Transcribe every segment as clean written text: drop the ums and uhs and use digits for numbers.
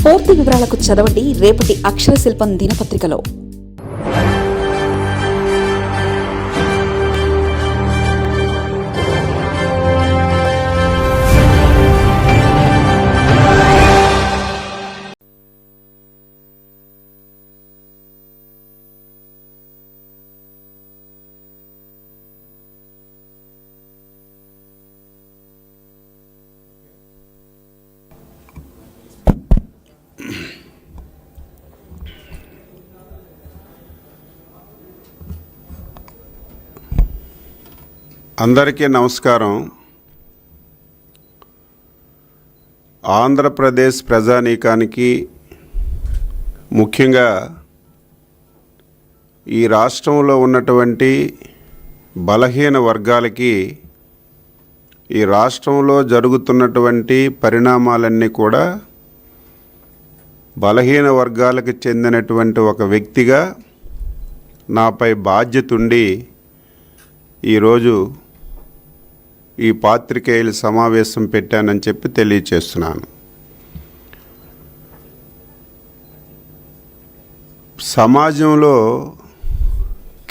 పూర్తి వివరాలకు చదవండి రేపటి అక్షర శిల్పం దినపత్రికలో. అందరికీ నమస్కారం. ఆంధ్రప్రదేశ్ ప్రజానీకానికి, ముఖ్యంగా ఈ రాష్ట్రంలో ఉన్నటువంటి బలహీన వర్గాలకి ఈ రాష్ట్రంలో జరుగుతున్నటువంటి పరిణామాలన్నీ కూడా బలహీన వర్గాలకు చెందినటువంటి ఒక వ్యక్తిగా నాపై బాధ్యత ఉండి ఈరోజు ఈ పాత్రికేయుల సమావేశం పెట్టానని చెప్పి తెలియచేస్తున్నాను. సమాజంలో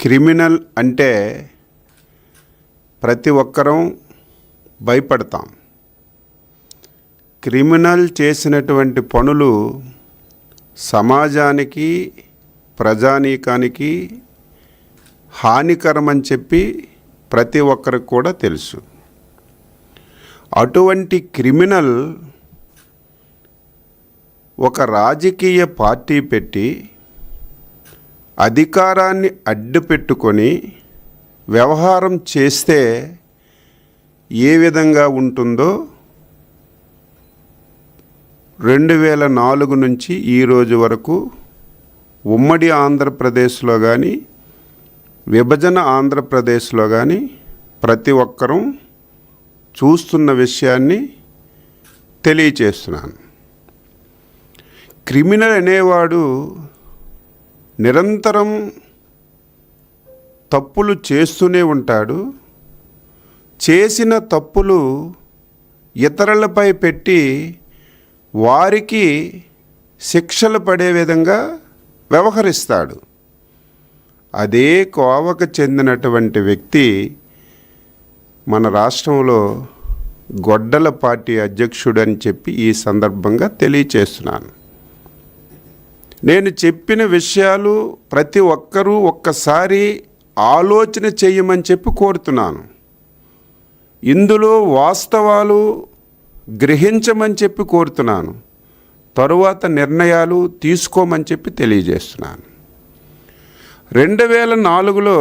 క్రిమినల్ అంటే ప్రతి ఒక్కరం భయపడతాం. క్రిమినల్ చేసినటువంటి పనులు సమాజానికి, ప్రజానీకానికి హానికరమని చెప్పి ప్రతి ఒక్కరికి కూడా తెలుసు. అటువంటి క్రిమినల్ ఒక రాజకీయ పార్టీ పెట్టి అధికారాన్ని అడ్డుపెట్టుకొని వ్యవహారం చేస్తే ఏ విధంగా ఉంటుందో 2004 నుంచి ఈ రోజు వరకు ఉమ్మడి ఆంధ్రప్రదేశ్లో కానీ విభజన ఆంధ్రప్రదేశ్లో కానీ ప్రతి ఒక్కరూ చూస్తున్న విషయాన్ని తెలియచేస్తున్నాను. క్రిమినల్ అనేవాడు నిరంతరం తప్పులు చేస్తూనే ఉంటాడు. చేసిన తప్పులు ఇతరులపై పెట్టి వారికి శిక్షలు పడే విధంగా వ్యవహరిస్తాడు. అదే కోవకు చెందినటువంటి వ్యక్తి మన రాష్ట్రంలో గొడ్డల పార్టీ అధ్యక్షుడు అని చెప్పి ఈ సందర్భంగా తెలియచేస్తున్నాను. నేను చెప్పిన విషయాలు ప్రతి ఒక్కరూ ఒక్కసారి ఆలోచన చేయమని చెప్పి కోరుతున్నాను. ఇందులో వాస్తవాలు గ్రహించమని చెప్పి కోరుతున్నాను. తరువాత నిర్ణయాలు తీసుకోమని చెప్పి తెలియజేస్తున్నాను. 2004లో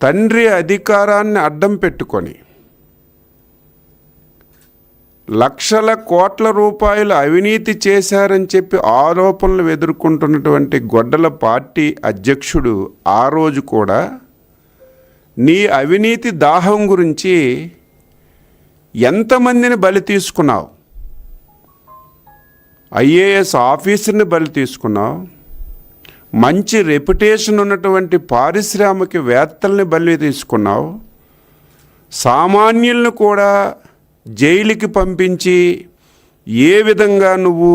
తండ్రి అధికారాన్ని అడ్డం పెట్టుకొని లక్షల కోట్ల రూపాయలు అవినీతి చేశారని చెప్పి ఆరోపణలు ఎదుర్కొంటున్నటువంటి గొడ్డల పార్టీ అధ్యక్షుడు ఆ రోజు కూడా నీ అవినీతి దాహం గురించి ఎంతమందిని బలి తీసుకున్నావు? ఐఏఎస్ ఆఫీసర్ని బలి తీసుకున్నావు, మంచి రెప్యుటేషన్ ఉన్నటువంటి పారిశ్రామికవేత్తల్ని బలి తీసుకున్నావు, సామాన్యులను కూడా జైలుకి పంపించి ఏ విధంగా నువ్వు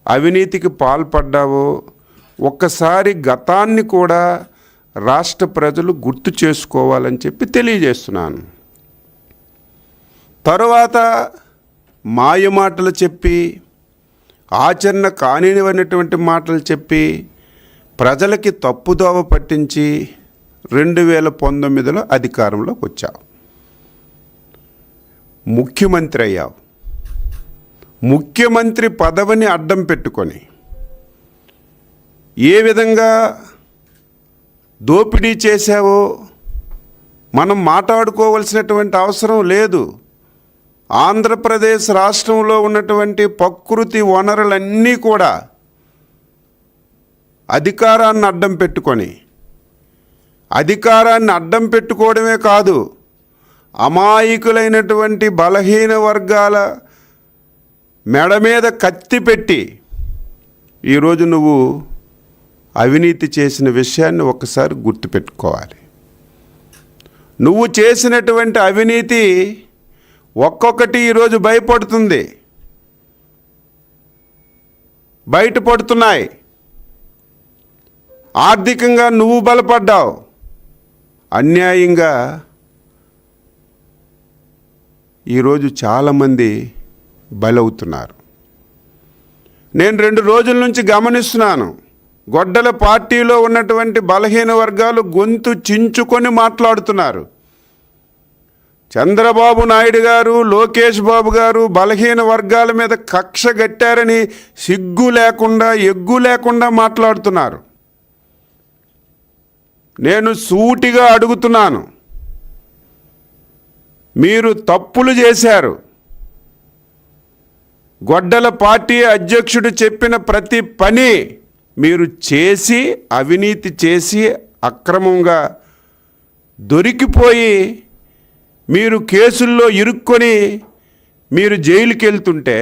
అవినీతికి పాల్పడ్డావో ఒక్కసారి గతాన్ని కూడా రాష్ట్ర ప్రజలు గుర్తు చేసుకోవాలని చెప్పి తెలియజేస్తున్నాను. తరువాత మాయమాటలు చెప్పి, ఆచరణ కానివన్నటువంటి మాటలు చెప్పి ప్రజలకి తప్పుదోవ పట్టించి 2019లో అధికారంలోకి వచ్చావు. ముఖ్యమంత్రి అయ్యావు. ముఖ్యమంత్రి పదవిని అడ్డం పెట్టుకొని ఏ విధంగా దోపిడీ చేశావో మనం మాట్లాడుకోవాల్సినటువంటి అవసరం లేదు. ఆంధ్రప్రదేశ్ రాష్ట్రంలో ఉన్నటువంటి ప్రకృతి వనరులన్నీ కూడా అధికారాన్ని అడ్డం పెట్టుకోవడమే కాదు, అమాయకులైనటువంటి బలహీన వర్గాల మెడ మీద కత్తి పెట్టి ఈరోజు నువ్వు అవినీతి చేసిన విషయాన్ని ఒకసారి గుర్తుపెట్టుకోవాలి. నువ్వు చేసినటువంటి అవినీతి ఒక్కొక్కటి ఈరోజు భయపడుతుంది. బయటపడుతున్నాయి. ఆర్థికంగా నువ్వు బలపడ్డావు, అన్యాయంగా ఈరోజు చాలామంది బలవుతున్నారు. నేను 2 రోజుల నుంచి గమనిస్తున్నాను, గొడ్డల పార్టీలో ఉన్నటువంటి బలహీన వర్గాలు గొంతు చించుకొని మాట్లాడుతున్నారు. చంద్రబాబు నాయుడు గారు, లోకేష్ బాబు గారు బలహీన వర్గాల మీద కక్ష గట్టారని సిగ్గు లేకుండా, ఎగ్గు లేకుండా మాట్లాడుతున్నారు. నేను సూటిగా అడుగుతున్నాను, మీరు తప్పులు చేశారు. గొడ్డల పార్టీ అధ్యక్షుడు చెప్పిన ప్రతి పని మీరు చేసి, అవినీతి చేసి, అక్రమంగా దొరికిపోయి మీరు కేసుల్లో ఇరుక్కొని మీరు జైలుకి వెళ్తుంటే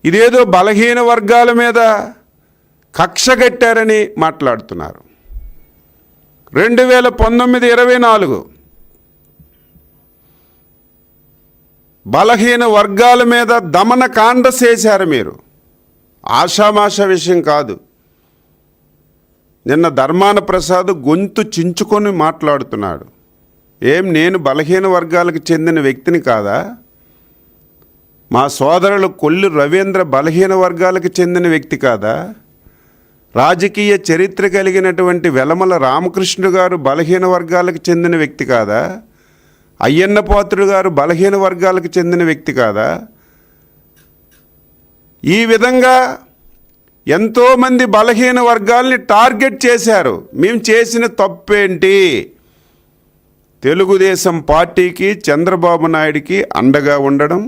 ఇదేదో బలహీన వర్గాల మీద కక్ష కట్టారని మాట్లాడుతున్నారు. 2019-24 బలహీన వర్గాల మీద దమనకాండ చేశారు మీరు. ఆషామాష విషయం కాదు. నిన్న ధర్మాన ప్రసాద్ గొంతు చించుకొని మాట్లాడుతున్నాడు. నేను బలహీన వర్గాలకు చెందిన వ్యక్తిని కాదా? మా సోదరులు కొల్లు రవీంద్ర బలహీన వర్గాలకు చెందిన వ్యక్తి కాదా? రాజకీయ చరిత్ర కలిగినటువంటి వెలమల రామకృష్ణ గారు బలహీన వర్గాలకు చెందిన వ్యక్తి కాదా? అయ్యన్న పాత్రుడు గారు బలహీన వర్గాలకు చెందిన వ్యక్తి కాదా? ఈ విధంగా ఎంతోమంది బలహీన వర్గాల్ని టార్గెట్ చేశారు. మేము చేసిన తప్పేంటి? తెలుగుదేశం పార్టీకి, చంద్రబాబు నాయుడికి అండగా ఉండడం.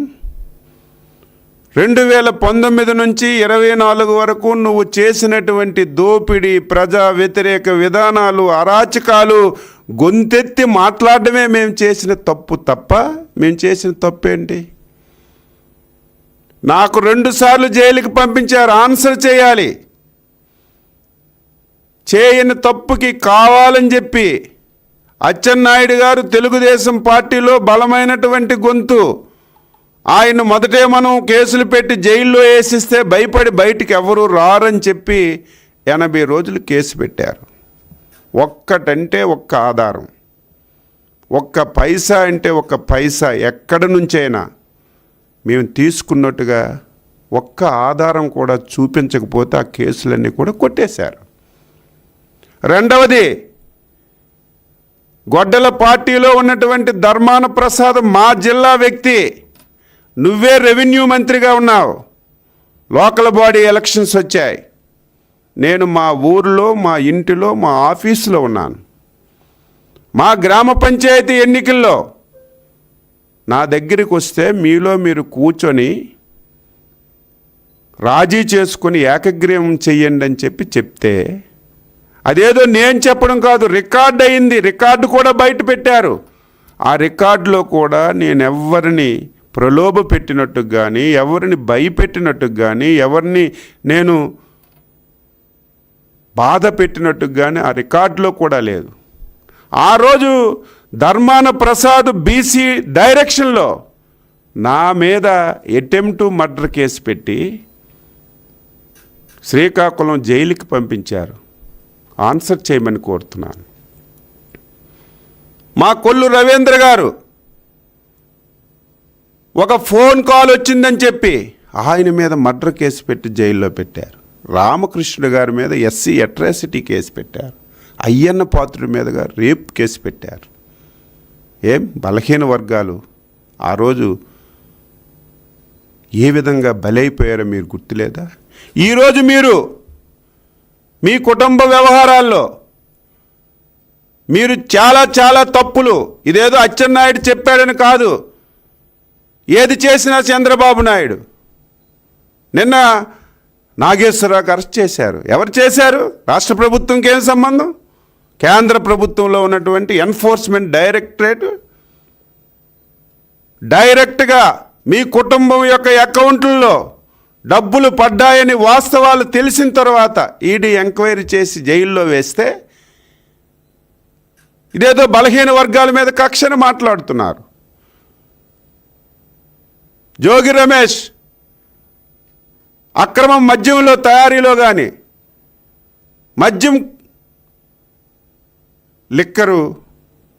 2019 నుంచి 24 వరకు నువ్వు చేసినటువంటి దోపిడీ, ప్రజా వ్యతిరేక విధానాలు, అరాచకాలు గొంతెత్తి మాట్లాడడమే మేము చేసిన తప్పు తప్ప మేము చేసిన తప్పేంటి? నాకు 2 సార్లు జైలుకి పంపించారు. ఆన్సర్ చేయాలి. చేయని తప్పుకి కావాలని చెప్పి అచ్చెన్నాయుడు గారు తెలుగుదేశం పార్టీలో బలమైనటువంటి గొంతు. ఆయన మొదటే మనం కేసులు పెట్టి జైల్లో వేసిస్తే భయపడి బయటికి ఎవరు రారని చెప్పి 80 రోజులు కేసు పెట్టారు. ఒక్కటంటే ఒక్క ఆధారం, ఒక్క పైసా అంటే ఒక్క పైసా ఎక్కడి నుంచైనా మేము తీసుకున్నట్టుగా ఒక్క ఆధారం కూడా చూపించకపోతే ఆ కేసులన్నీ కూడా కొట్టేశారు. రెండవది, గొడ్డల పార్టీలో ఉన్నటువంటి ధర్మాన ప్రసాద్ మా జిల్లా వ్యక్తి. నువ్వే రెవెన్యూ మంత్రిగా ఉన్నావు. లోకల్ బాడీ ఎలక్షన్స్ వచ్చాయి. నేను మా ఊరిలో, మా ఇంటిలో, మా ఆఫీసులో ఉన్నాను. మా గ్రామ పంచాయతీ ఎన్నికల్లో నా దగ్గరికి వస్తే మీలో మీరు కూర్చొని రాజీ చేసుకొని ఏకగ్రీవం చెయ్యండి అని చెప్తే అదేదో నేను చెప్పడం కాదు, రికార్డు అయింది. రికార్డు కూడా బయట పెట్టారు. ఆ రికార్డులో కూడా నేను ఎవరిని ప్రలోభ పెట్టినట్టు కానీ, ఎవరిని భయపెట్టినట్టు కానీ, ఎవరిని నేను బాధ పెట్టినట్టు కానీ ఆ రికార్డులో కూడా లేదు. ఆ రోజు ధర్మాన ప్రసాద్ బీసీ డైరెక్షన్లో నా మీద అటెంప్ట్ మర్డర్ కేసు పెట్టి శ్రీకాకుళం జైలుకి పంపించారు. ఆన్సర్ చేయమని కోరుతున్నాను. మా కొల్లు రవీంద్ర గారు ఒక ఫోన్ కాల్ వచ్చిందని చెప్పి ఆయన మీద మర్డర్ కేసు పెట్టి జైల్లో పెట్టారు. రామకృష్ణ గారి మీద ఎస్సీ అట్రాసిటీ కేసు పెట్టారు. అయ్యన్న పాత్రుడి మీదుగా రేప్ కేసు పెట్టారు. బలహీన వర్గాలు ఆ రోజు ఏ విధంగా బలైపోయారో మీరు గుర్తులేదా? ఈరోజు మీరు మీ కుటుంబ వ్యవహారాల్లో మీరు చాలా చాలా తప్పులు, ఇదేదో అచ్చెన్నాయుడు చెప్పాడని కాదు, ఏది చేసినా చంద్రబాబు నాయుడు. నిన్న నాగేశ్వరరావుకి అరెస్ట్ చేశారు. ఎవరు చేశారు? రాష్ట్ర ప్రభుత్వంకి ఏం సంబంధం? కేంద్ర ప్రభుత్వంలో ఉన్నటువంటి ఎన్ఫోర్స్మెంట్ డైరెక్టరేట్ డైరెక్ట్గా మీ కుటుంబం యొక్క అకౌంట్లలో డబ్బులు పడ్డాయని వాస్తవాలు తెలిసిన తర్వాత ఈడీ ఎంక్వైరీ చేసి జైల్లో వేస్తే ఇదేదో బలహీన వర్గాల మీద కక్షను మాట్లాడుతున్నారు. జోగి రమేష్ అక్రమ మద్యంలో తయారీలో కానీ, మద్యం లిక్కరు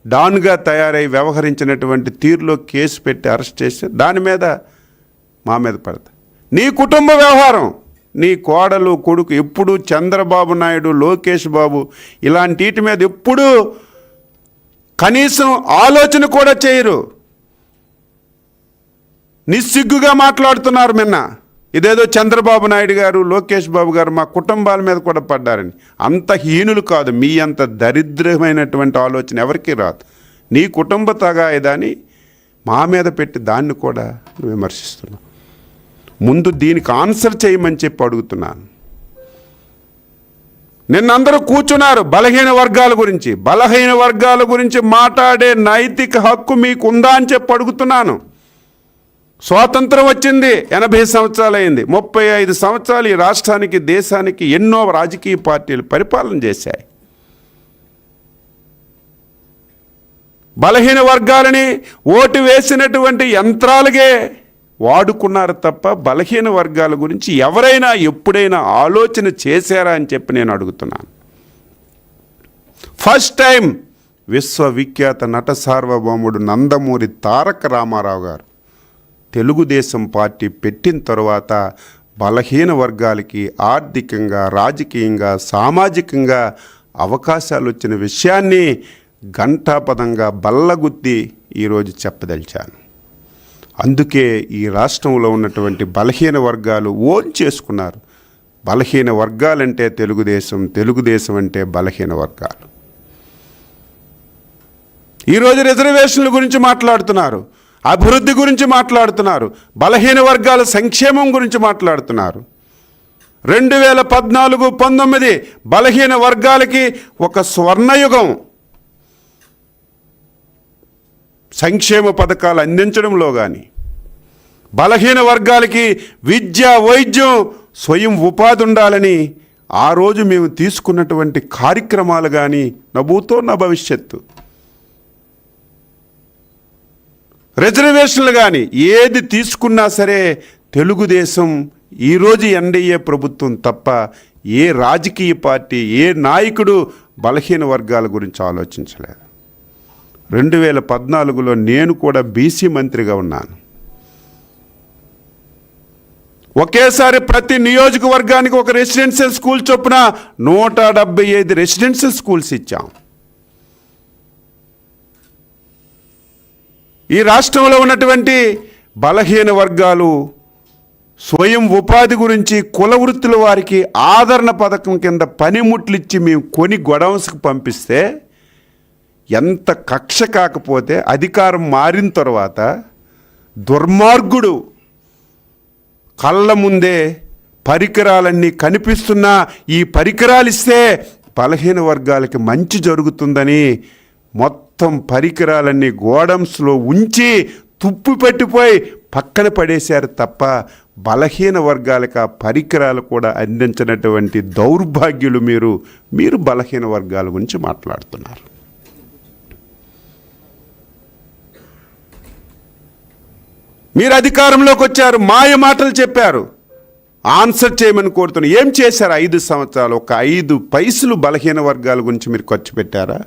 డాన్గా తయారై వ్యవహరించినటువంటి తీరులో కేసు పెట్టి అరెస్ట్ చేసి దాని మీద మా మీద పడతా. నీ కుటుంబ వ్యవహారం, నీ కోడలు కొడుకు ఎప్పుడు చంద్రబాబు నాయుడు, లోకేష్ బాబు ఇలాంటి వీటి మీద ఎప్పుడూ కనీసం ఆలోచన కూడా చేయరు. నిస్సిగ్గుగా మాట్లాడుతున్నారు. నిన్న ఇదేదో చంద్రబాబు నాయుడు గారు, లోకేష్ బాబు గారు మా కుటుంబాల మీద కూడా పడ్డారని. అంత హీనులు కాదు. మీ అంత దరిద్రమైనటువంటి ఆలోచన ఎవరికీ రాదు. నీ కుటుంబ తగాయిదాన్ని మా మీద పెట్టి దాన్ని కూడా విమర్శిస్తున్నావు. ముందు దీనికి ఆన్సర్ చేయమని చెప్పి అడుగుతున్నాను. నిన్నందరూ కూర్చున్నారు బలహీన వర్గాల గురించి మాట్లాడే నైతిక హక్కు మీకుందా అని చెప్పి అడుగుతున్నాను. స్వాతంత్రం వచ్చింది 80 సంవత్సరాలు అయింది. 35 సంవత్సరాలు ఈ రాష్ట్రానికి, దేశానికి ఎన్నో రాజకీయ పార్టీలు పరిపాలన చేశాయి. బలహీన వర్గాలని ఓటు వేసినటువంటి యంత్రాలుగే వాడుకున్నారు తప్ప బలహీన వర్గాల గురించి ఎవరైనా ఎప్పుడైనా ఆలోచన చేశారా అని చెప్పి నేను అడుగుతున్నాను. ఫస్ట్ టైం విశ్వవిఖ్యాత నట సార్వభౌముడు నందమూరి తారక రామారావు గారు తెలుగుదేశం పార్టీ పెట్టిన తర్వాత బలహీన వర్గాలకి ఆర్థికంగా, రాజకీయంగా, సామాజికంగా అవకాశాలు వచ్చిన విషయాన్ని ఘంటాపదంగా బల్లగుద్ది ఈరోజు చెప్పదలిచాను. అందుకే ఈ రాష్ట్రంలో ఉన్నటువంటి బలహీన వర్గాలు ఓన్ చేసుకున్నారు. బలహీన వర్గాలంటే తెలుగుదేశం, తెలుగుదేశం అంటే బలహీన వర్గాలు. ఈరోజు రిజర్వేషన్ల గురించి మాట్లాడుతున్నారు, అభివృద్ధి గురించి మాట్లాడుతున్నారు, బలహీన వర్గాల సంక్షేమం గురించి మాట్లాడుతున్నారు. 2014-19 బలహీన వర్గాలకి ఒక స్వర్ణయుగం. సంక్షేమ పథకాలు అందించడంలో కానీ, బలహీన వర్గాలకి విద్య, వైద్యం, స్వయం ఉపాధి ఉండాలని ఆ రోజు మేము తీసుకున్నటువంటి కార్యక్రమాలు కానీ నభూతో నా భవిష్యత్తు, రిజర్వేషన్లు కానీ ఏది తీసుకున్నా సరే తెలుగుదేశం ఈరోజు ఎన్డీఏ ప్రభుత్వం తప్ప ఏ రాజకీయ పార్టీ, ఏ నాయకుడు బలహీన వర్గాల గురించి ఆలోచించలేదు. 2014లో నేను కూడా బీసీ మంత్రిగా ఉన్నాను. ఒకేసారి ప్రతి నియోజకవర్గానికి ఒక రెసిడెన్షియల్ స్కూల్ చొప్పున 175 రెసిడెన్షియల్ స్కూల్స్ ఇచ్చాం. ఈ రాష్ట్రంలో ఉన్నటువంటి బలహీన వర్గాలు స్వయం ఉపాధి గురించి కుల వృత్తుల వారికి ఆదరణ పథకం కింద పనిముట్లు ఇచ్చి మేము కొని గొడౌన్స్కి పంపిస్తే ఎంత కక్ష కాకపోతే అధికారం మారిన తర్వాత దుర్మార్గుడు కళ్ళ ముందే పరికరాలన్నీ కనిపిస్తున్నా ఈ పరికరాలు ఇస్తే బలహీన వర్గాలకి మంచి జరుగుతుందని మొత్తం పరికరాలన్నీ గోడౌన్స్లో ఉంచి తుప్పు పెట్టిపోయి పక్కన పడేశారు తప్ప బలహీన వర్గాలకు ఆ పరికరాలు కూడా అందించినటువంటి దౌర్భాగ్యులు మీరు బలహీన వర్గాల గురించి మాట్లాడుతున్నారు. మీరు అధికారంలోకి వచ్చారు, మాయ మాటలు చెప్పారు, ఆన్సర్ చేయమని కోరుతున్నారు. ఏం చేశారు 5 సంవత్సరాలు? ఒక 5 పైసలు బలహీన వర్గాల గురించి మీరు ఖర్చు పెట్టారా?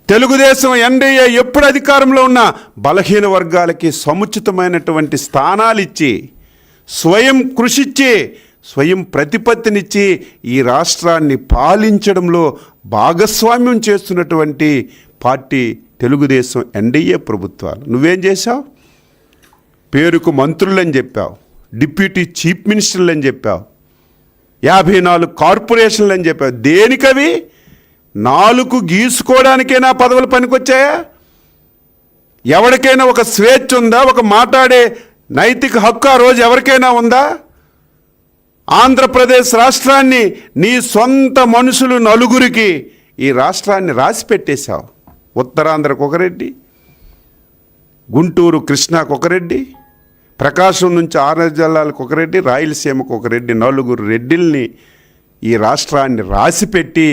తెలుగుదేశం ఎన్డీఏ ఎప్పుడు అధికారంలో ఉన్నా బలహీన వర్గాలకి సముచితమైనటువంటి స్థానాలు ఇచ్చి, స్వయం కృషిచ్చి, స్వయం ప్రతిపత్తినిచ్చి ఈ రాష్ట్రాన్ని పాలించడంలో భాగస్వామ్యం చేస్తున్నటువంటి పార్టీ తెలుగుదేశం ఎన్డీఏ ప్రభుత్వాలు. నువ్వేం చేశావు? పేరుకు మంత్రులని చెప్పావు, డిప్యూటీ చీఫ్ మినిస్టర్లు అని చెప్పావు, 54 కార్పొరేషన్లు అని చెప్పావు. దేనికవి? 4 గీసుకోవడానికైనా పదవులు పనికొచ్చాయా? ఎవరికైనా ఒక స్వేచ్ఛ ఉందా? ఒక మాట్లాడే నైతిక హక్కు ఆ రోజు ఎవరికైనా ఉందా? ఆంధ్రప్రదేశ్ రాష్ట్రాన్ని నీ సొంత మనుషులు 4 ఈ రాష్ట్రాన్ని రాసి పెట్టేశావు. ఉత్తరాంధ్రకు ఒక రెడ్డి, గుంటూరు కృష్ణాకు ఒక రెడ్డి, ప్రకాశం నుంచి 6 జిల్లాలకు ఒక రెడ్డి, రాయలసీమకు ఒక రెడ్డి, 4 రెడ్డిల్ని ఈ రాష్ట్రాన్ని రాసిపెట్టి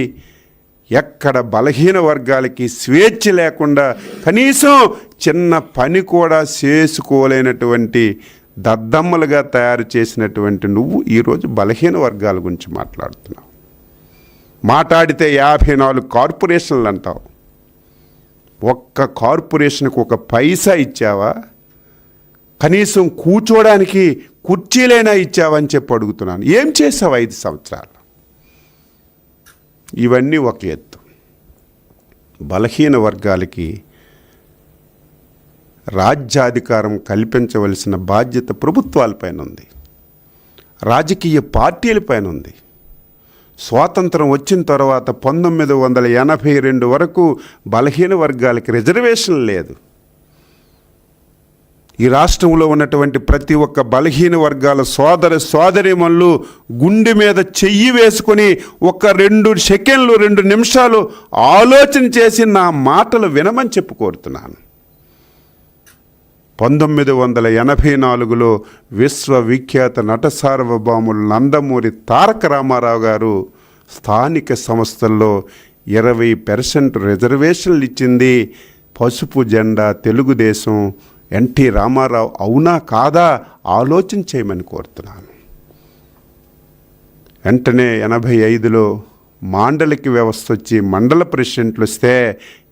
ఎక్కడ బలహీన వర్గాలకి స్వేచ్ఛ లేకుండా కనీసం చిన్న పని కూడా చేసుకోలేనటువంటి దద్దమ్మలుగా తయారు చేసినటువంటి నువ్వు ఈరోజు బలహీన వర్గాల గురించి మాట్లాడుతున్నావు. మాట్లాడితే 54 కార్పొరేషన్లు అంటావు. ఒక్క కార్పొరేషన్కి ఒక పైసా ఇచ్చావా? కనీసం కూర్చోడానికి కుర్చీలైనా ఇచ్చావని చెప్పి అడుగుతున్నాను. ఏం చేసావు 5 సంవత్సరాలు? ఇవన్నీ ఒక ఎత్తు. బలహీన వర్గాలకి రాజ్యాధికారం కల్పించవలసిన బాధ్యత ప్రభుత్వాలపైన ఉంది, రాజకీయ పార్టీలపైన ఉంది. స్వాతంత్రం వచ్చిన తర్వాత 1982 వరకు బలహీన వర్గాలకి రిజర్వేషన్ లేదు. ఈ రాష్ట్రంలో ఉన్నటువంటి ప్రతి ఒక్క బలహీన వర్గాల సోదరీమణులు గుండె మీద చెయ్యి వేసుకొని ఒక 2 సెకండ్లు 2 నిమిషాలు ఆలోచన చేసి నా మాటలు వినమని చెప్పి కోరుతున్నాను. 1984లో విశ్వవిఖ్యాత నట సార్వభౌములు నందమూరి తారక రామారావు గారు స్థానిక సంస్థల్లో 20% రిజర్వేషన్లు ఇచ్చింది పసుపు జెండా తెలుగుదేశం ఎన్టీ రామారావు. అవునా కాదా ఆలోచన చేయమని కోరుతున్నాను. వెంటనే 85లో మాండలిక వ్యవస్థ వచ్చి మండల ప్రెసిడెంట్లు వస్తే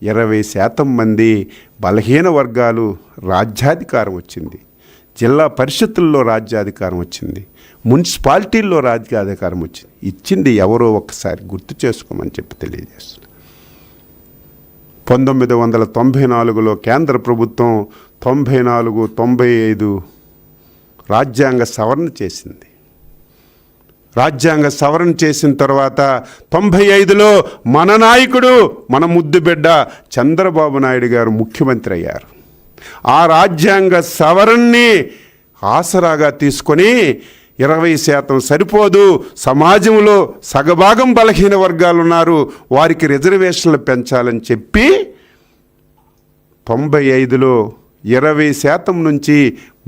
20% మంది బలహీన వర్గాలు రాజ్యాధికారం వచ్చింది. జిల్లా పరిషత్తుల్లో రాజ్యాధికారం వచ్చింది, మున్సిపాలిటీల్లో రాజ్యాధికారం వచ్చింది. ఇచ్చింది ఎవరో ఒక్కసారి గుర్తు చేసుకోమని చెప్పి తెలియజేస్తుంది. 1994లో కేంద్ర ప్రభుత్వం 94-95 రాజ్యాంగ సవరణ చేసింది. రాజ్యాంగ సవరణ చేసిన తర్వాత 95లో మన నాయకుడు, మన ముద్దు బిడ్డ చంద్రబాబు నాయుడు గారు ముఖ్యమంత్రి అయ్యారు. ఆ రాజ్యాంగ సవరణని ఆసరాగా తీసుకొని 20% సరిపోదు, సమాజంలో సగభాగం బలహీన వర్గాలు ఉన్నారు, వారికి రిజర్వేషన్లు పెంచాలని చెప్పి 95లో 20% నుంచి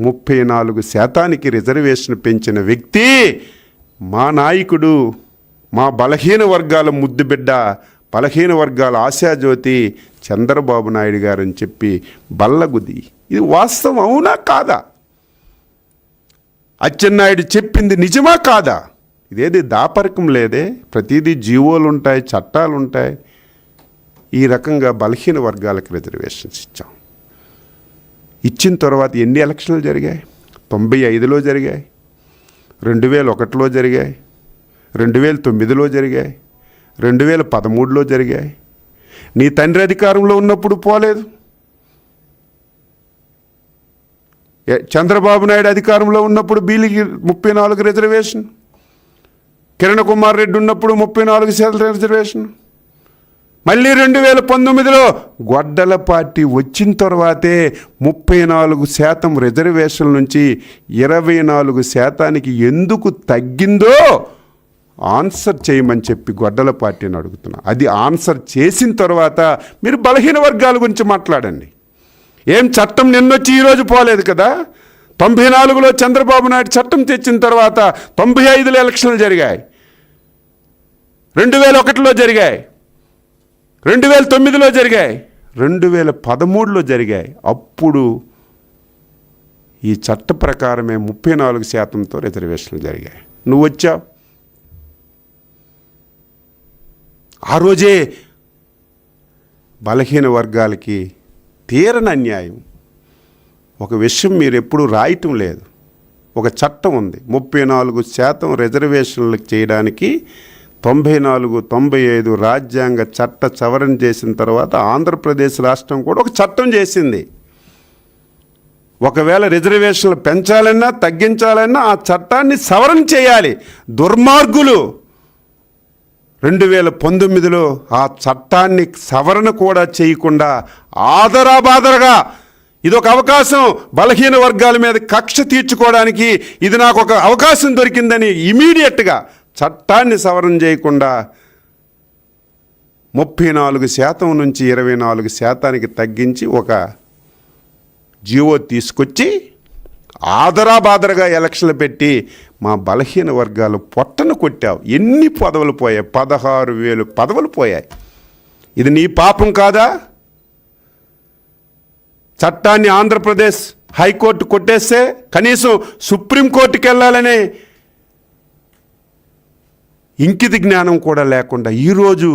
34% రిజర్వేషన్ పెంచిన వ్యక్తి మా నాయకుడు, మా బలహీన వర్గాల ముద్దుబిడ్డ, బలహీన వర్గాల ఆశాజ్యోతి చంద్రబాబు నాయుడు గారు అని చెప్పి బల్లగుద్ది. ఇది వాస్తవం అవునా కాదా? అచ్చెన్నాయుడు చెప్పింది నిజమా కాదా? ఇదేది దాపరికం లేదే. ప్రతిదీ జీవోలు ఉంటాయి, చట్టాలు ఉంటాయి. ఈ రకంగా బలహీన వర్గాలకు రిజర్వేషన్స్ ఇచ్చాం. ఇచ్చిన తర్వాత ఎన్ని ఎలక్షన్లు జరిగాయి? 95లో జరిగాయి, 2001లో జరిగాయి, 2009లో జరిగాయి, 2013లో జరిగాయి. నీ తండ్రి అధికారంలో ఉన్నప్పుడు పోలేదు. చంద్రబాబు నాయుడు అధికారంలో ఉన్నప్పుడు బీలికి 34 రిజర్వేషన్, కిరణ్ కుమార్ రెడ్డి ఉన్నప్పుడు 34% రిజర్వేషన్. మళ్ళీ 2019లో గొడ్డల పార్టీ వచ్చిన తర్వాతే 34% రిజర్వేషన్ నుంచి 24% ఎందుకు తగ్గిందో ఆన్సర్ చేయమని చెప్పి గొడ్డల పార్టీని అడుగుతున్నా. అది ఆన్సర్ చేసిన తర్వాత మీరు బలహీన వర్గాల గురించి మాట్లాడండి. ఏం చట్టం నిన్నొచ్చి ఈరోజు పోలేదు కదా. 94లో చంద్రబాబు నాయుడు చట్టం తెచ్చిన తర్వాత 95లో ఎలక్షన్లు జరిగాయి, 2001లో జరిగాయి, 2009లో జరిగాయి, 2013లో జరిగాయి. అప్పుడు ఈ చట్ట ప్రకారమే 34%తో రిజర్వేషన్లు జరిగాయి. నువ్వు వచ్చావు. ఆ రోజే బలహీన వర్గాలకి తీరని అన్యాయం. ఒక విషయం మీరు ఎప్పుడూ రాయటం లేదు. ఒక చట్టం ఉంది, 34% రిజర్వేషన్లు చేయడానికి 94-95 రాజ్యాంగ చట్ట సవరణ చేసిన తర్వాత ఆంధ్రప్రదేశ్ రాష్ట్రం కూడా ఒక చట్టం చేసింది. ఒకవేళ రిజర్వేషన్లు పెంచాలన్నా తగ్గించాలన్నా ఆ చట్టాన్ని సవరణ చేయాలి. దుర్మార్గులు 2019లో ఆ చట్టాన్ని సవరణ కూడా చేయకుండా ఆదరాబాదరగా ఇదొక అవకాశం, బలహీన వర్గాల మీద కక్ష తీర్చుకోవడానికి ఇది నాకు ఒక అవకాశం దొరికిందని ఇమీడియట్గా చట్టాన్ని సవరణ చేయకుండా 34% నుంచి 24%కి తగ్గించి ఒక జీవో తీసుకొచ్చి ఆదరాబాదరగా ఎలక్షన్లు పెట్టి మా బలహీన వర్గాలు పొట్టను కొట్టావు. ఎన్ని పదవులు పోయాయి? 16,000 పదవులు పోయాయి. ఇది నీ పాపం కాదా? చట్టాన్ని ఆంధ్రప్రదేశ్ హైకోర్టు కొట్టేస్తే కనీసం సుప్రీంకోర్టుకి వెళ్ళాలనే ఇంకిత జ్ఞానం కూడా లేకుండా ఈరోజు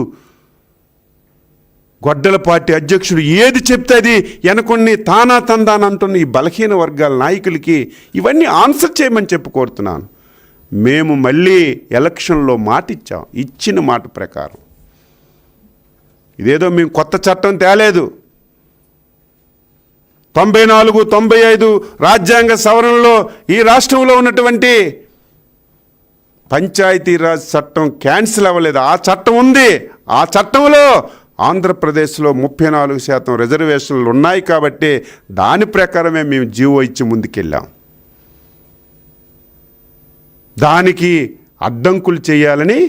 గొడ్డల పార్టీ అధ్యక్షుడు ఏది చెప్తే అది వెనకొన్ని తానా తందానంటున్న ఈ బలహీన వర్గాల నాయకులకి ఇవన్నీ ఆన్సర్ చేయమని చెప్పి కోరుతున్నాను. మేము మళ్ళీ ఎలక్షన్లో మాట ఇచ్చాం. ఇచ్చిన మాట ప్రకారం ఇదేదో మేము కొత్త చట్టం తేలేదు. 94, 95 రాజ్యాంగ సవరణలో ఈ రాష్ట్రంలో ఉన్నటువంటి పంచాయతీరాజ్ చట్టం క్యాన్సిల్ అవ్వలేదు. ఆ చట్టం ఉంది. ఆ చట్టంలో ఆంధ్రప్రదేశ్లో 34% రిజర్వేషన్లు ఉన్నాయి కాబట్టి దాని ప్రకారమే మేము జీవో ఇచ్చి ముందుకెళ్ళాం. దానికి అడ్డంకులు చేయాలని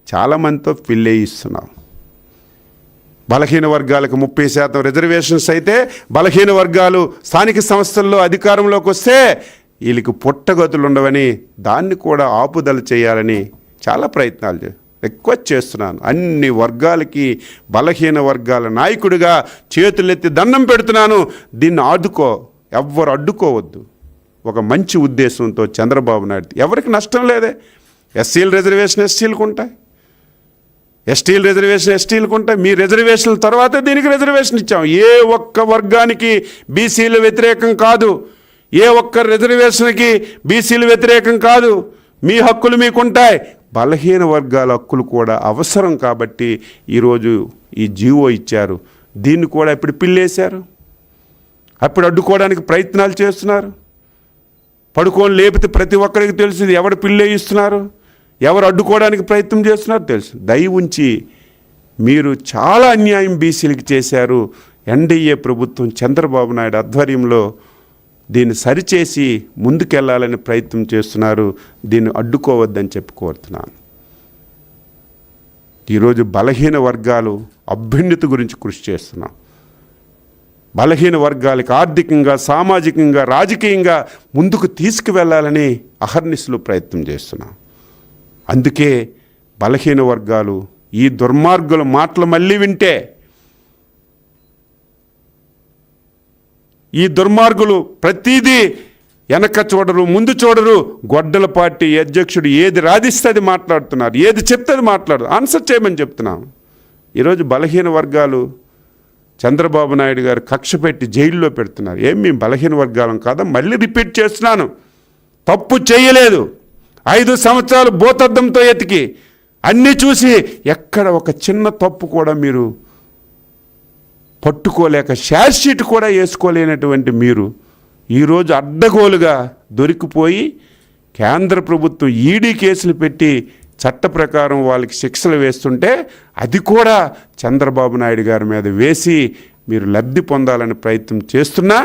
చాలామందితో ఫిల్లేయిస్తున్నాం. బలహీన వర్గాలకు 30% రిజర్వేషన్స్ అయితే బలహీన వర్గాలు స్థానిక సంస్థల్లో అధికారంలోకి వస్తే వీళ్ళకి పుట్టగతులు ఉండవని దాన్ని కూడా ఆపుదల చేయాలని చాలా ప్రయత్నాలు రిక్వెస్ట్ చేస్తున్నాను. అన్ని వర్గాలకి బలహీన వర్గాల నాయకుడిగా చేతులెత్తి దండం పెడుతున్నాను. దీన్ని ఎవ్వరు అడ్డుకోవద్దు. ఒక మంచి ఉద్దేశంతో చంద్రబాబు నాయుడు ఎవరికి నష్టం లేదే. ఎస్సీల రిజర్వేషన్ ఎస్సీలకు ఉంటాయి, ఎస్టీల రిజర్వేషన్ ఎస్టీలకు ఉంటాయి. మీ రిజర్వేషన్ల తర్వాత దీనికి రిజర్వేషన్ ఇచ్చాం. ఏ ఒక్క వర్గానికి బీసీలు వ్యతిరేకం కాదు. ఏ ఒక్క రిజర్వేషన్కి బీసీలు వ్యతిరేకం కాదు. మీ హక్కులు మీకుంటాయి. బలహీన వర్గాల హక్కులు కూడా అవసరం కాబట్టి ఈరోజు ఈ జీవో ఇచ్చారు. దీన్ని కూడా ఇప్పుడు పిల్లేశారు. అప్పుడు అడ్డుకోవడానికి ప్రయత్నాలు చేస్తున్నారు. పడుకొని లేపితే ప్రతి ఒక్కరికి తెలుసు ఎవరు పిల్లేయిస్తున్నారు, ఎవరు అడ్డుకోవడానికి ప్రయత్నం చేస్తున్నారు తెలుసు. దయ ఉంచి మీరు చాలా అన్యాయం బీసీలకి చేశారు. ఎన్డీఏ ప్రభుత్వం చంద్రబాబు నాయుడు ఆధ్వర్యంలో దీన్ని సరిచేసి ముందుకెళ్లాలని ప్రయత్నం చేస్తున్నారు. దీన్ని అడ్డుకోవద్దని చెప్పి కోరుతున్నాను. ఈరోజు బలహీన వర్గాలు అభ్యున్నతి గురించి కృషి చేస్తున్నాం. బలహీన వర్గాలకు ఆర్థికంగా, సామాజికంగా, రాజకీయంగా ముందుకు తీసుకువెళ్ళాలని అహర్నిశలు ప్రయత్నం చేస్తున్నాం. అందుకే బలహీన వర్గాలు ఈ దుర్మార్గుల మాటలు మళ్ళీ వింటే, ఈ దుర్మార్గులు ప్రతిదీ వెనక చూడరు, ముందు చూడరు. గొడ్డల పార్టీ అధ్యక్షుడు ఏది రాధిస్తే అది మాట్లాడుతున్నారు, ఏది చెప్తే అది మాట్లాడు. ఆన్సర్ చేయమని చెప్తున్నాం. ఈరోజు బలహీన వర్గాలు చంద్రబాబు నాయుడు గారు కక్ష పెట్టి జైల్లో పెడుతున్నారు. ఏం మేము బలహీన వర్గాలం కాదా? మళ్ళీ రిపీట్ చేస్తున్నాను, తప్పు చేయలేదు. 5 సంవత్సరాలు భూతద్దంతో ఎతికి అన్నీ చూసి ఎక్కడ ఒక చిన్న తప్పు కూడా మీరు పట్టుకోలేక షేర్ షీట్ కూడా వేసుకోలేనటువంటి మీరు ఈరోజు అడ్డగోలుగా దొరికిపోయి కేంద్ర ప్రభుత్వం ఈడీ కేసులు పెట్టి చట్ట ప్రకారం వాళ్ళకి శిక్షలు వేస్తుంటే అది కూడా చంద్రబాబు నాయుడు గారి మీద వేసి మీరు లబ్ధి పొందాలని ప్రయత్నం చేస్తున్నా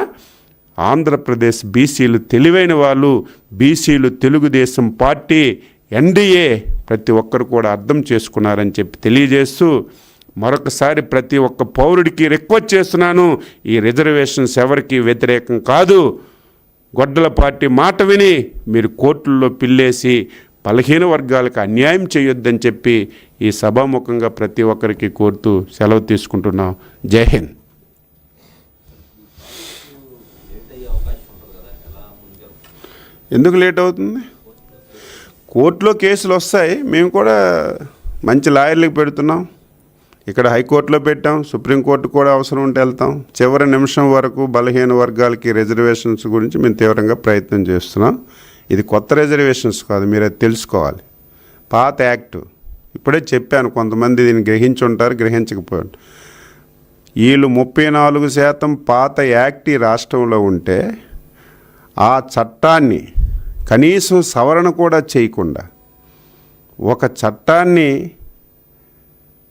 ఆంధ్రప్రదేశ్ బీసీలు తెలివైన వాళ్ళు, బీసీలు తెలుగుదేశం పార్టీ ఎన్డీఏ ప్రతి ఒక్కరు కూడా అర్థం చేసుకున్నారని చెప్పి తెలియజేస్తూ మరొకసారి ప్రతి ఒక్క పౌరుడికి రిక్వెస్ట్ చేస్తున్నాను, ఈ రిజర్వేషన్స్ ఎవరికి వ్యతిరేకం కాదు. గొడ్డల పార్టీ మాట విని మీరు కోర్టుల్లో పిల్లేసి బలహీన వర్గాలకు అన్యాయం చేయొద్దని చెప్పి ఈ సభాముఖంగా ప్రతి ఒక్కరికి కోరుతూ సెలవు తీసుకుంటున్నాం. జై హింద్. ఎందుకు లేట్ అవుతుంది? కోర్టులో కేసులు వస్తాయి. మేము కూడా మంచి లాయర్లకు పెడుతున్నాం. ఇక్కడ హైకోర్టులో పెట్టాం, సుప్రీంకోర్టు కూడా అవసరం ఉంటే వెళ్తాం. చివరి నిమిషం వరకు బలహీన వర్గాలకి రిజర్వేషన్స్ గురించి మేము తీవ్రంగా ప్రయత్నం చేస్తున్నాం. ఇది కొత్త రిజర్వేషన్స్ కాదు, మీరు అది తెలుసుకోవాలి. పాత యాక్టు ఇప్పుడే చెప్పాను, కొంతమంది దీన్ని గ్రహించి ఉంటారు, గ్రహించకపోయారు. వీళ్ళు 34% పాత యాక్ట్ ఈ రాష్ట్రంలో ఉంటే ఆ చట్టాన్ని కనీసం సవరణ కూడా చేయకుండా ఒక చట్టాన్ని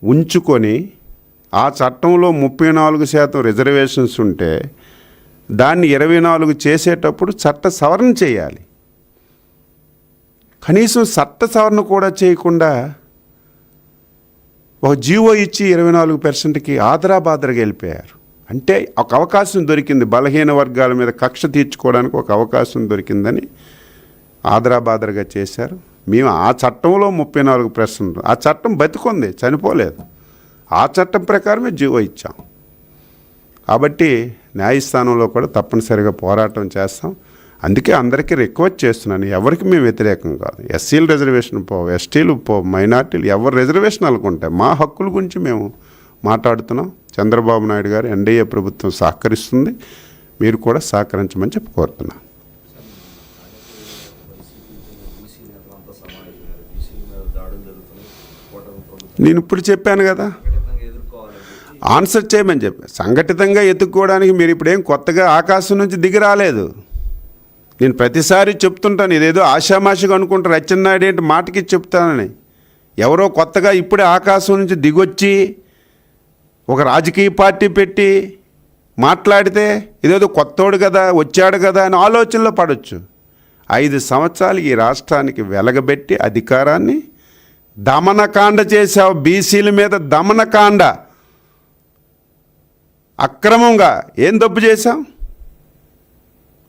ఉంచుకొని ఆ చట్టంలో 34% రిజర్వేషన్స్ ఉంటే దాన్ని 24 చేసేటప్పుడు చట్ట సవరణ చేయాలి. కనీసం చట్ట సవరణ కూడా చేయకుండా ఒక జీవో ఇచ్చి 24%కి ఆదరాబాదరగా వెళ్ళిపోయారు. అంటే ఒక అవకాశం దొరికింది, బలహీన వర్గాల మీద కక్ష తీర్చుకోవడానికి ఒక అవకాశం దొరికిందని ఆదరాబాదరగా చేశారు. మేము ఆ చట్టంలో 34%, ఆ చట్టం బతికుంది, చనిపోలేదు. ఆ చట్టం ప్రకారమే జీవో ఇచ్చాం. కాబట్టి న్యాయస్థానంలో కూడా తప్పనిసరిగా పోరాటం చేస్తాం. అందుకే అందరికీ రిక్వెస్ట్ చేస్తున్నాను, ఎవరికి మేము వ్యతిరేకం కాదు. ఎస్సీలు రిజర్వేషన్ ఎస్టీలు మైనార్టీలు ఎవరు రిజర్వేషన్ అనుకుంటే మా హక్కుల గురించి మేము మాట్లాడుతున్నాం. చంద్రబాబు నాయుడు గారు ఎన్డీఏ ప్రభుత్వం సహకరిస్తుంది, మీరు కూడా సహకరించమని చెప్పి కోరుతున్నాను. నేను ఇప్పుడు చెప్పాను కదా, ఆన్సర్ చేయమని చెప్పి సంఘటితంగా ఎత్తుక్కోవడానికి మీరు ఇప్పుడేం కొత్తగా ఆకాశం నుంచి దిగి రాలేదు. నేను ప్రతిసారి చెప్తుంటాను, ఇదేదో ఆషామాషిగా అనుకుంటారు అచ్చెన్నాయుడు ఏంటి మాటకి చెప్తానని. ఎవరో కొత్తగా ఇప్పుడే ఆకాశం నుంచి దిగొచ్చి ఒక రాజకీయ పార్టీ పెట్టి మాట్లాడితే ఇదేదో కొత్తోడు కదా వచ్చాడు కదా అని ఆలోచనలో పడవచ్చు. 5 సంవత్సరాలు ఈ రాష్ట్రానికి వెలగబెట్టి అధికారాన్ని దమనకాండ చేశావు. బీసీల మీద దమనకాండ, అక్రమంగా ఏం తప్పు చేశాం?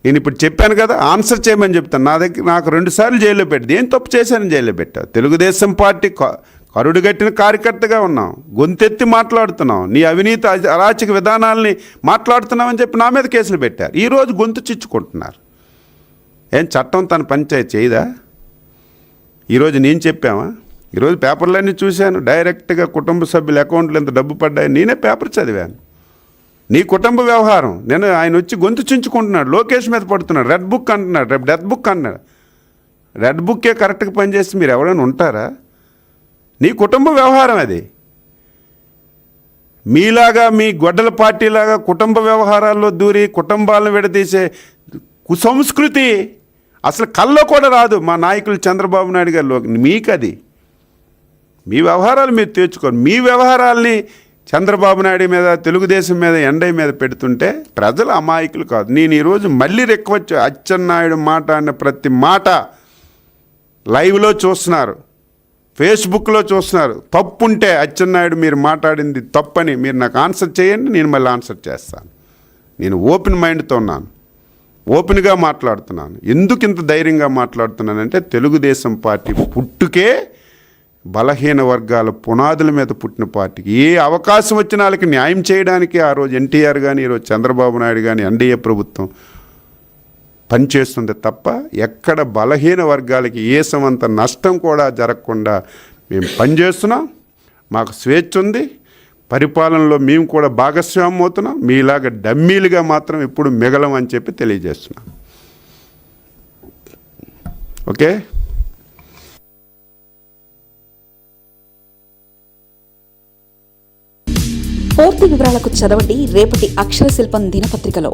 నేను ఇప్పుడు చెప్పాను కదా, ఆన్సర్ చేయమని చెప్తాను. నాకు 2 సార్లు జైల్లో పెట్టింది. ఏం తప్పు చేశానని జైల్లో పెట్టావు? తెలుగుదేశం పార్టీ కరుడుగట్టిన కార్యకర్తగా ఉన్నాం, గొంతెత్తి మాట్లాడుతున్నాం, నీ అవినీతి అరాచక విధానాలని మాట్లాడుతున్నామని చెప్పి నా మీద కేసులు పెట్టారు. ఈరోజు గొంతు చిచ్చుకుంటున్నారు. ఏం చట్టం తన పంచాయతీ చేయదా? ఈరోజు నేను చెప్పామా? ఈరోజు పేపర్లన్నీ చూశాను, డైరెక్ట్గా కుటుంబ సభ్యుల అకౌంట్లో ఎంత డబ్బు పడ్డాయి నేనే పేపర్ చదివాను. నీ కుటుంబ వ్యవహారం. నేను ఆయన వచ్చి గొంతు చించుకుంటున్నాడు, లోకేష్ మీద పడుతున్నాడు, రెడ్ బుక్ అంటున్నాడు, రేపు డెత్ బుక్ అన్నాడు. రెడ్ బుక్కే కరెక్ట్గా పనిచేస్తే మీరు ఎవరైనా ఉంటారా? నీ కుటుంబ వ్యవహారం అది. మీలాగా మీ గొడ్డల పార్టీలాగా కుటుంబ వ్యవహారాల్లో దూరి కుటుంబాలను విడదీసే కుసంస్కృతి అసలు కల్లో కూడా రాదు మా నాయకులు చంద్రబాబు నాయుడు గారిలో. మీకు అది మీ వ్యవహారాలు మీరు తీర్చుకోండి. మీ వ్యవహారాల్ని చంద్రబాబు నాయుడు మీద, తెలుగుదేశం మీద, ఎన్డీ మీద పెడుతుంటే ప్రజలు అమాయకులు కాదు. నేను ఈరోజు మళ్ళీ రిక్వెస్ట్, అచ్చెన్నాయుడు మాట్లాడిన ప్రతి మాట లైవ్లో చూస్తున్నారు, ఫేస్బుక్లో చూస్తున్నారు. తప్పుంటే అచ్చెన్నాయుడు మీరు మాట్లాడింది తప్పని మీరు నాకు ఆన్సర్ చేయండి, నేను మళ్ళీ ఆన్సర్ చేస్తాను. నేను ఓపెన్ మైండ్తో ఉన్నాను, ఓపెన్గా మాట్లాడుతున్నాను. ఎందుకు ఇంత ధైర్యంగా మాట్లాడుతున్నానంటే తెలుగుదేశం పార్టీ పుట్టుకే బలహీన వర్గాల పునాదుల మీద పుట్టిన పార్టీకి ఏ అవకాశం వచ్చిన వాళ్ళకి న్యాయం చేయడానికి ఆ రోజు ఎన్టీఆర్ కానీ, ఈరోజు చంద్రబాబు నాయుడు కానీ, ఎన్డీఏ ప్రభుత్వం పనిచేస్తుంది తప్ప ఎక్కడ బలహీన వర్గాలకి ఏ సమంత నష్టం కూడా జరగకుండా మేము పనిచేస్తున్నాం. మాకు స్వేచ్ఛ ఉంది, పరిపాలనలో మేము కూడా భాగస్వామ్యం అవుతున్నాం. మీలాగా డమ్మీలుగా మాత్రం ఇప్పుడు మిగలం అని చెప్పి తెలియజేస్తున్నాం. ఓకే. పూర్తి వివరాలకు చదవండి రేపటి అక్షర శిల్పం దినపత్రికలో.